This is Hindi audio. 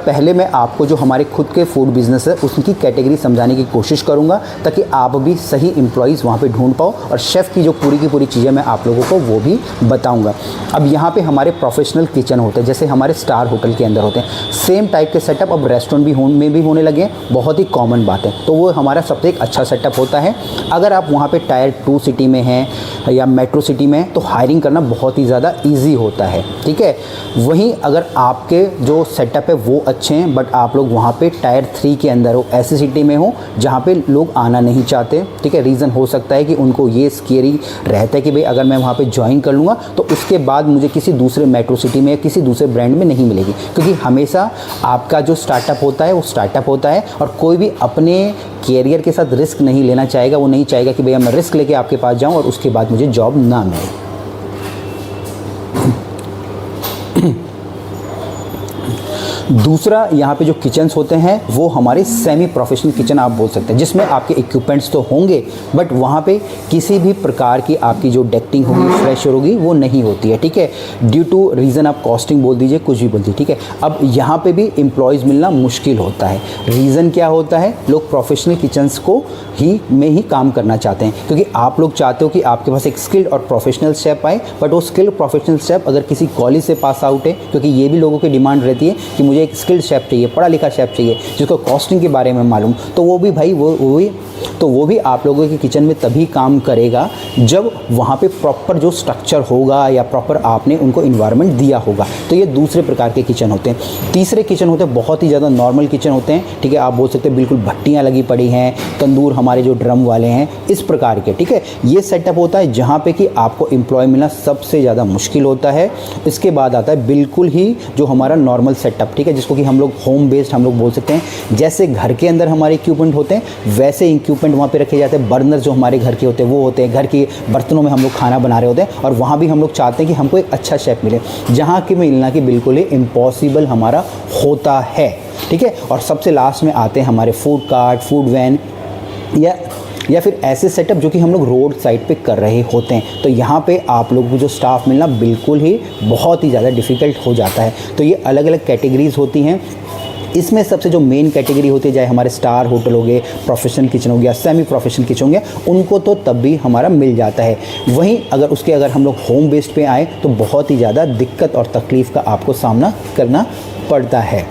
पहले मैं आपको जो हमारे खुद के फूड बिज़नेस है उसकी कैटेगरी समझाने की कोशिश करूँगा, ताकि आप भी सही एम्प्लॉइज़ वहाँ पे ढूंढ पाओ, और शेफ़ की जो पूरी की पूरी चीज़ें मैं आप लोगों को वो भी बताऊँगा। अब यहाँ पे हमारे प्रोफेशनल किचन होते हैं, जैसे हमारे स्टार होटल के अंदर होते हैं, सेम टाइप के सेटअप अब रेस्टोरेंट में भी होने लगे हैं, बहुत ही कॉमन बात है। तो वो हमारा सबसे एक अच्छा सेटअप होता है। अगर आप वहाँ पे टायर 2 सिटी में हैं या मेट्रो सिटी में हैं तो हायरिंग करना बहुत ही ज़्यादा ईजी होता है, ठीक है। वहीं अगर आपके जो सेटअप है वो अच्छे हैं, बट आप लोग वहाँ पे टायर 3 के अंदर हो, ऐसी सिटी में हो जहाँ पे लोग आना नहीं चाहते, ठीक है। रीज़न हो सकता है कि उनको ये स्केरी रहता है कि भाई अगर मैं वहाँ पे ज्वाइन कर लूँगा तो उसके बाद मुझे किसी दूसरे मेट्रो सिटी में या किसी दूसरे ब्रांड में नहीं मिलेगी, क्योंकि हमेशा आपका जो स्टार्टअप होता है वो स्टार्टअप होता है, और कोई भी अपने कैरियर के साथ रिस्क नहीं लेना चाहेगा। वो नहीं चाहेगा कि भैया मैं रिस्क लेके आपके पास जाऊँ और उसके बाद मुझे जॉब ना मिले। दूसरा यहाँ पे जो किचन्स होते हैं वो हमारे सेमी प्रोफेशनल किचन आप बोल सकते हैं, जिसमें आपके इक्विपमेंट्स तो होंगे बट वहाँ पे किसी भी प्रकार की आपकी जो डेक्टिंग होगी, फ्रेशर होगी, वो नहीं होती है, ठीक है। ड्यू टू रीज़न आप कॉस्टिंग बोल दीजिए, कुछ भी बोल दीजिए, ठीक है। अब यहाँ पे भी एम्प्लॉयज़ मिलना मुश्किल होता है। रीज़न क्या होता है, लोग प्रोफेशनल किचन्स को ही काम करना चाहते हैं, क्योंकि आप लोग चाहते हो कि आपके पास एक स्किल्ड और प्रोफेशनल शेफ़ आए, बट वो स्किल्ड प्रोफेशनल शेफ़ अगर किसी कॉलेज से पास आउट है, क्योंकि ये भी लोगों की डिमांड रहती है कि मुझे एक स्किल्ड शेफ़ चाहिए, पढ़ा लिखा शेफ़ चाहिए, जिसको कॉस्टिंग के बारे में मालूम, तो वो भी भाई वो भी आप लोगों के किचन में तभी काम करेगा जब वहाँ पे प्रॉपर जो स्ट्रक्चर होगा या प्रॉपर आपने उनको इन्वायरमेंट दिया होगा। तो ये दूसरे प्रकार के किचन होते हैं। तीसरे किचन होते हैं बहुत ही ज़्यादा नॉर्मल किचन होते हैं, ठीक है। आप बोल सकते हैं बिल्कुल भट्टियाँ लगी पड़ी हैं, तंदूर हमारे जो ड्रम वाले हैं, इस प्रकार के, ठीक है। ये सेटअप होता है जहाँ पे कि आपको एम्प्लॉय मिलना सबसे ज़्यादा मुश्किल होता है। इसके बाद आता है बिल्कुल ही जो हमारा नॉर्मल सेटअप, ठीक है, जिसको कि हम लोग होम बेस्ड हम लोग बोल सकते हैं। जैसे घर के अंदर हमारे इक्विपमेंट होते हैं वैसे इक्विपमेंट वहाँ पे रखे जाते हैं। बर्नर जो हमारे घर के होते हैं वो होते हैं, घर के बर्तनों में हम लोग खाना बना रहे होते हैं, और वहाँ भी हम लोग चाहते हैं कि हमको एक अच्छा शेफ़ मिले, जहाँ कि मिलना कि बिल्कुल ही इम्पॉसिबल हमारा होता है, ठीक है। और सबसे लास्ट में आते हैं हमारे फूड कार्ट, फूड वैन या फिर ऐसे सेटअप जो कि हम लोग रोड साइड पे कर रहे होते हैं। तो यहाँ पे आप लोगों को जो स्टाफ मिलना बिल्कुल ही बहुत ही ज़्यादा डिफ़िकल्ट हो जाता है। तो ये अलग अलग कैटेगरीज़ होती हैं। इसमें सबसे जो मेन कैटेगरी होती है, चाहे हमारे स्टार होटल हो गए, प्रोफेशनल किचन हो गया, सेमी प्रोफेशनल किचन हो गया, उनको तो तब भी हमारा मिल जाता है। वहीं अगर हम लोग होम बेस्ड पे आए तो बहुत ही ज़्यादा दिक्कत और तकलीफ़ का आपको सामना करना पड़ता है।